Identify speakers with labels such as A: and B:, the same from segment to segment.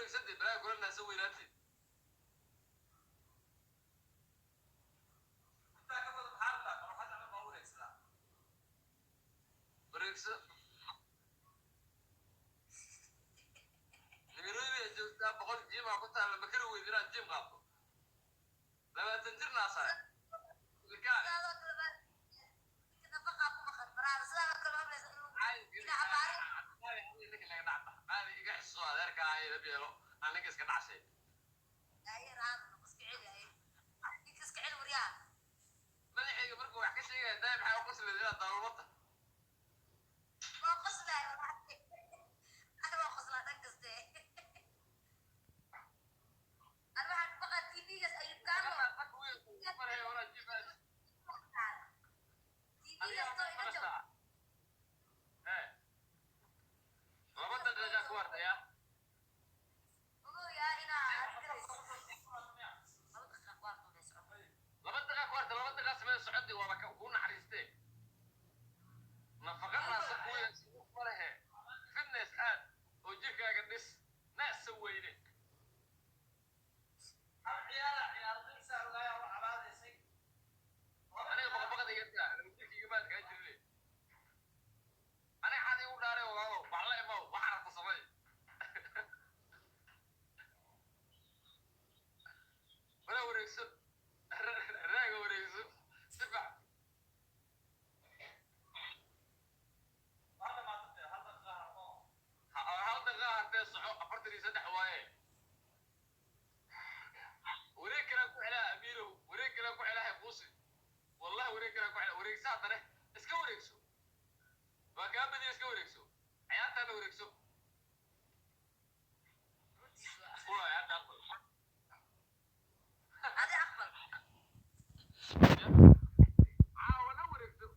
A: سدي بلا كلنا نسوي ناتي انت كفض بحالتك روح هذا ما هو ريكس بريكس نقولي جوزتا بقول جيم كنت لما كانوا يديران جيم قابو لما تنجرنا صاير الكان كده بقى ابو مخر براسا كلهم لا عباري لك اللي قطعت هذه يقع السؤال ذلك هاي بيلو انا كيس قطع شيء هاي راد نقص كعيل هاي كيس كعيل وريال ما لي حاجه بركو wax ka sheegay daayib waxa ku qosleeyaa dawladda waa qoslay ana waa qoslaa dhan kaste ana waxa baqa TV gas ayub kaano maray wala jibad TV gas to ina joog labada daraja ku wartaya ugu yaa ina labada daqiiqo samee socodii waa ka ku naxariistay nafaqada saxooya sidoo kale fitness aad oo jirkaaga dhis naas weyne ciyaarta saarugaa oo cabaadaysay aniga baqbaqada iga jirkiga baad ka jiray aniga xadi u dhaaray walaalo baxla ima waxa ku samay wala wareegso raaga wareegso sifa هذا غاهر تسعو أفرتني سدح وايه وريك لك على أميره وريك لك على حبوسي والله وريك لك على وريك ساعة اسكو وريكسو وكان بدي اسكو وريكسو حياتي أنا وريكسو والله يا عبد أقبل هذا أقبل عاونا وريكسو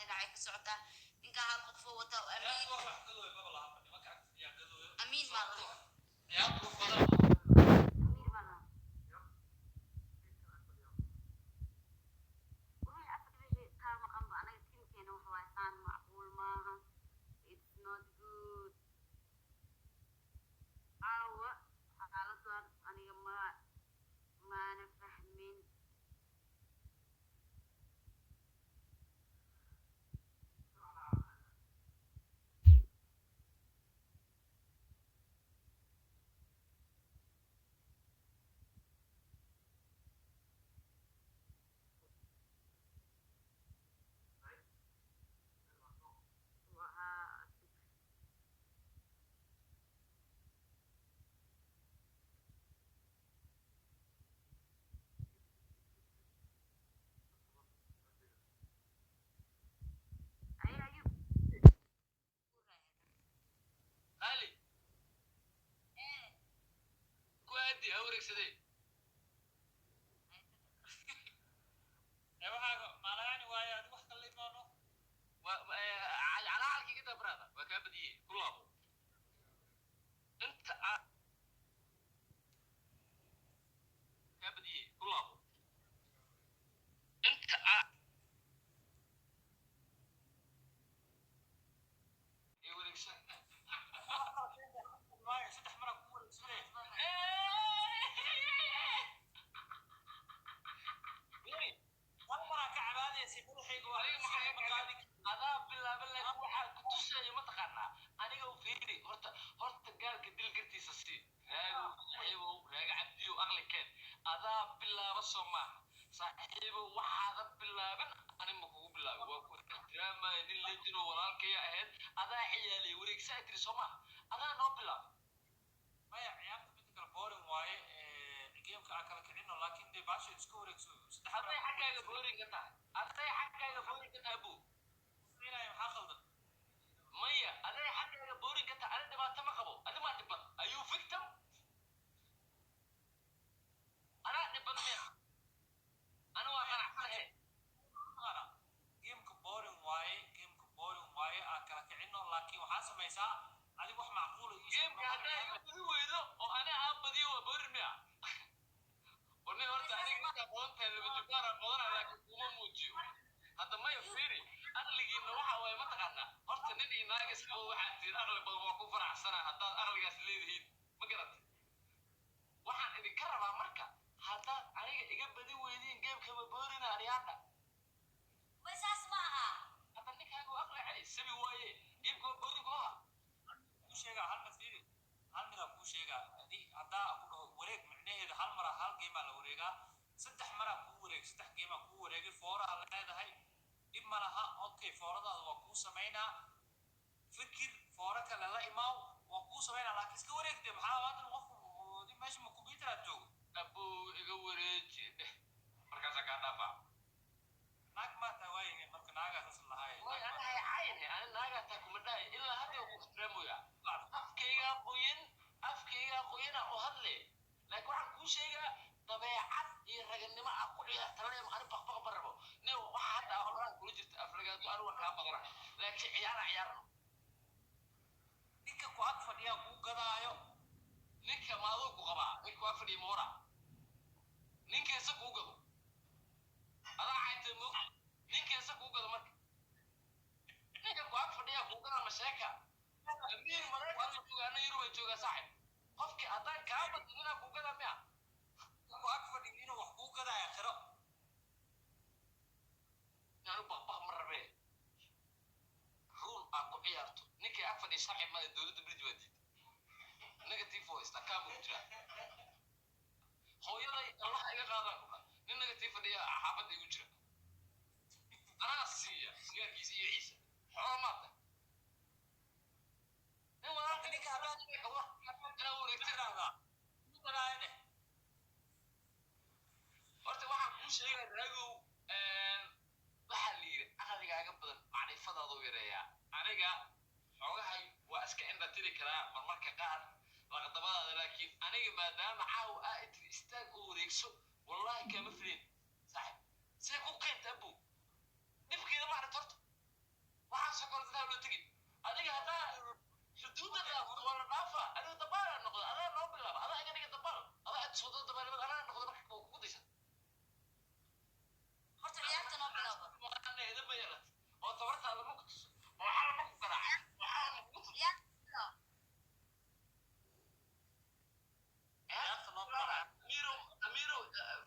A: دhinacay ka socotaa ninka hal qof oo wata amiin ma wareegsaday على حالك كده برادة وكابدي كلهم انت كابدي كلهم انت يقولك ما يفتح مرة كول adaa bilaaban leh waxaa ku tusaya mataqaanaa aniga u fiiri horta gaalka dil gartiisa sii saaxiibow raaga cabdiyo aqlinkeen adaa bilaaba soo maaha saaxiibow waxaadan bilaaban ani ma kugu bilaabin waa ku ixtiraamaya nin leejinoo walaalkaya ahayd adaa ciyaaliya wareegsaa tiri soo maaha adaa noo bilaab maya ciyaarta mid kale boorin waaye geemka aan kala kicino laakiin dee baasha iska wareegso hadday xaggaaga boorin ka tahay buu maya aday xaggaaga boorin ka tahay ada dhibaato ma qabo adi maa dhiban ayuu victim anaa dhiban miya ana waa qanacsanahe geemka boorin waaye aan kala kicino laakiin waxaa samaysaa adig wax macquula geemka haddaa iga badi weydo oo ana aan badiyo waa boorin miya warne horta aniga markaa qodantahay laba jibbaara qodana laakiin kuma muujiyo hadda maya fiiri aqligiina waxa waaye mataqaanaa horta nin iyo naag isqabo waxaad tihiin aqli badan waa ku faraxsanaa haddaad aqligaas leedihiin ma garatay waxaan idinka rabaa marka haddaad aniga iga badi weydiin geemkama boorina aryaadha way saas ma aha hadda ninkaagu aqli celi sabi waaye geemkama boorin ku aha kuu sheegaa hal mid fiiri hal midaa kuu sheegaa haddaa ku dhaho wareeg micnaheeda hal maraa hal geemaa la wareegaa saddex maraa kuu wareeg saddex geemaa kuu wareegay fooraa leedahay dib ma laha okay fooradaada waa kuu samaynaa fikir foora kale la imaaw waa kuu samaynaa laakiin iska wareegde maxaa haatan qofku dib meesha ma kumbiyuutaraad joogo abuu iga wareeji dheh markaasaa kaa dhaafaa naag maata waaye marka naagaas lahaay ani naagaa taa kuma dhahay ilaa hadda ku ixtiraamoya afkaygaa qoyana oo hadle laakiin waxaan kuu sheegaa dabeecad iyo raganimo ah ku ciyaartalanaya ani baqbaq ma rabo nin waxa hadda horaan kula jirta afrigaadu anu wax kaa badana laakiin ciyaarno ninka ku ag fadhiyaa kuu gadaayo ninka maaduu ku qabaa ninka ku ag fadhiya moora ninkeesa kuu gado adaa caytay moog ninkeesa kuu gado marka ninka ku ag fadhiyaa kuu gadaa masheeka amiir maraykan jooga ana yurubay joogaa saaxib qofkii haddaan kaa badin inaa kuu gadaa miya ku ag fadhiyo inuu wax kuu gadaayo khiro anu baqbaq ma rabee ruul aad ku ciyaarto ninkay ag fadhiya sharci male dowladda bridge waa diid negative voice akaama ku jira hooyaday allah iga qaadaan ku dhan nin negative fadhiya xaafadda igu jira anaa siiya sigaarkiisa iyo ciisa xoolo maata nin walaalka ninka haddaan inaa wareegtiraadaa horta waxaan kuu sheegaa raagow waxaa la yidhi aqligaaga badan macrifadaadu yareeyaa aniga xogahay waa iska indhatiri karaa marmarka qaar laqdabadaada laakiin aniga maadaama caawa aa intiri istaag oo wareegso wallahi kaama filin saaxib see ku keenta abow dhibkeeda ma aragta horta waxaa sokortada loo tegin adiga haddaa xuduudda dhaafto waa la dhaafa adiga dabaala noqdo adaa noo bilaaba adaa iga dhiga dabaal adaa cid soo dabaalnimada anaa noqdo marka kugu daysan horta ciyaarta noo bilaaba waana idin bayala oo tabartaada ma ku tuso oo waxaa ma ku garaaca waxaa ma kugu tuso amiro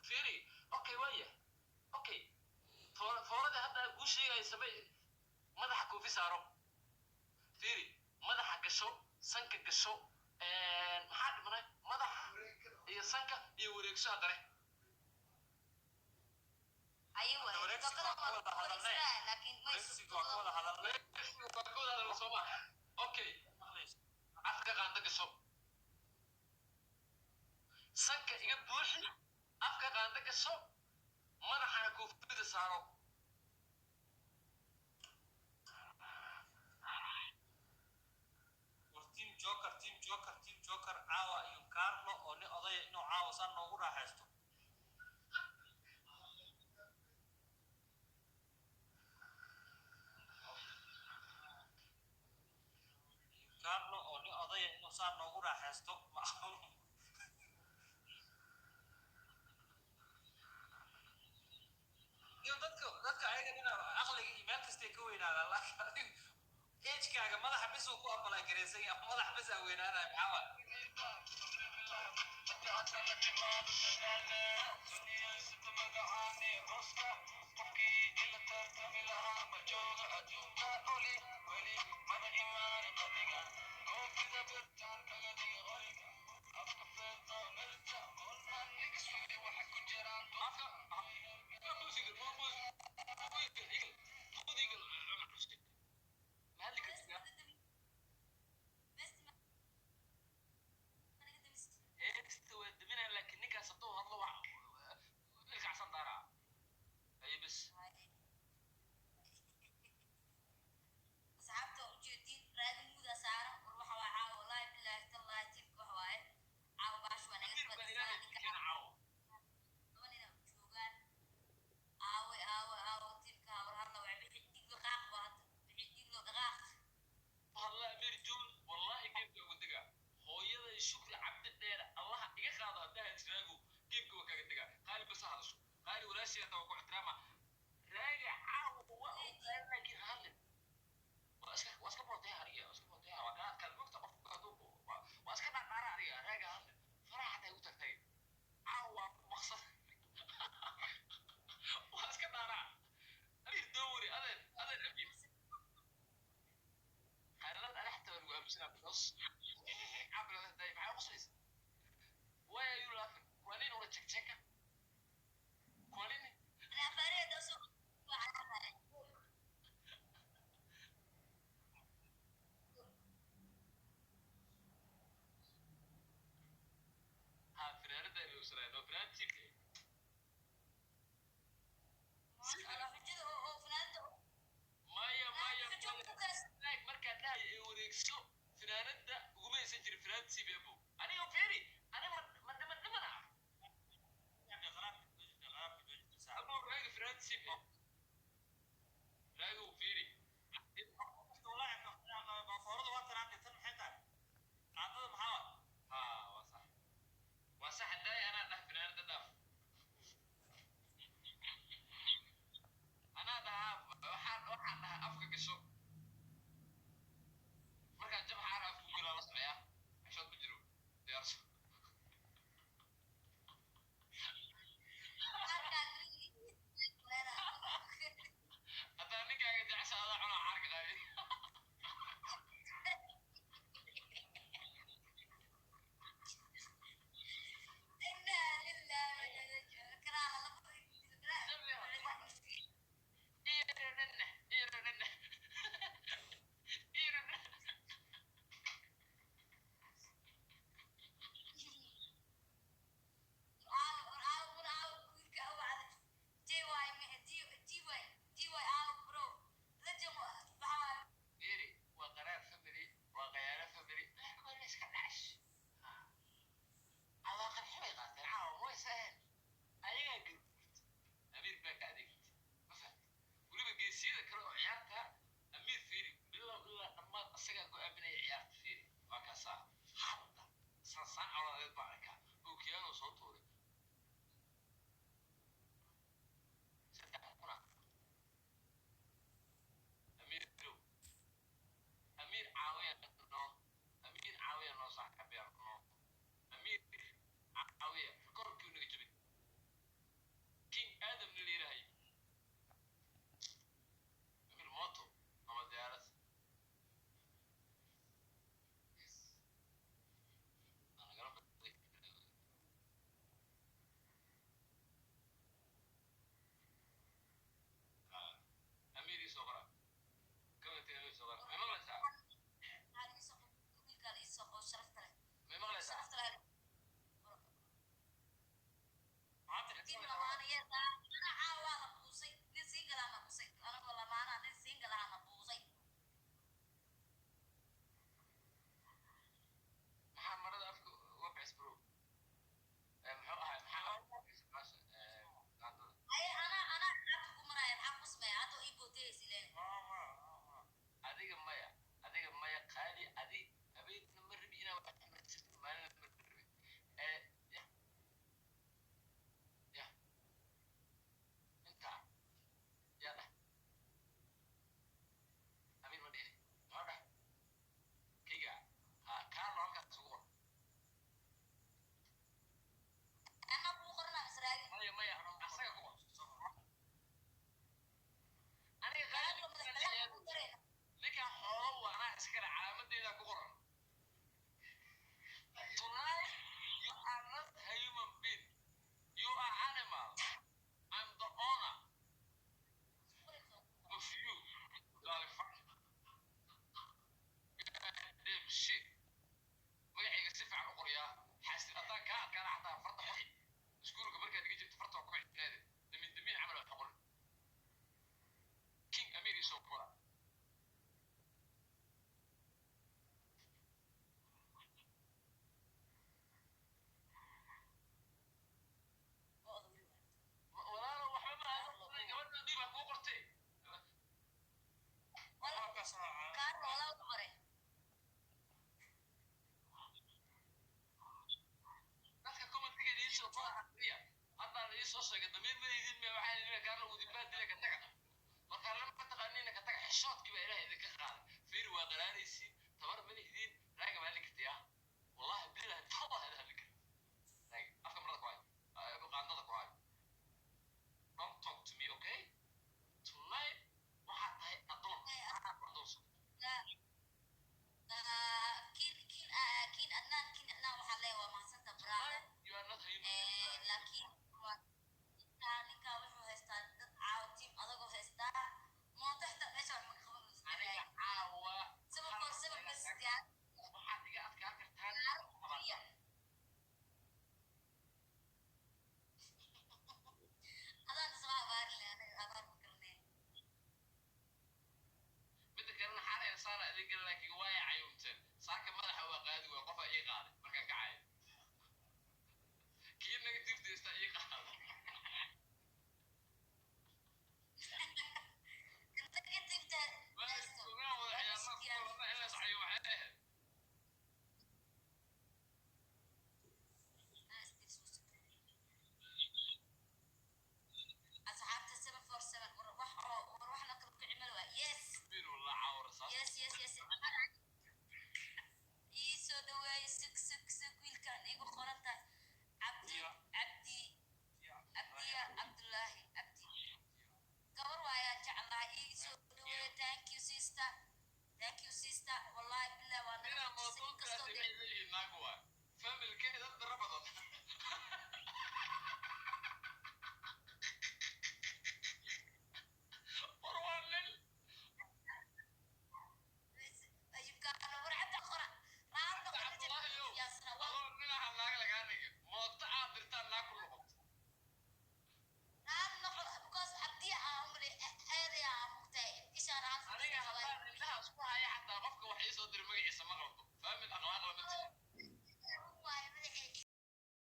A: firi okay waya okay foorada hadda ku sheegay samay madaxa koofi saaro firi madaxa gasho sanka gasho maxaa dhimanay madaxa iyo sanka iyo wareegso haddana aywa laakiin okay afka qaanda gasho sanka iga buuxi afka qaanda gasho madaxana koofida saaro team joker caawa iyo carlo oo ni odaya inuu caawa san noogu raaxaysto carlo oo ni odaya inuu san noogu raaxaysto dadka ayaga nina aqliga iyo meel kastay ka weynaadaan laakiin ejkaaga madaxa bis uu ku apply garaysan yahay madax bis aa weynaanaya maxaa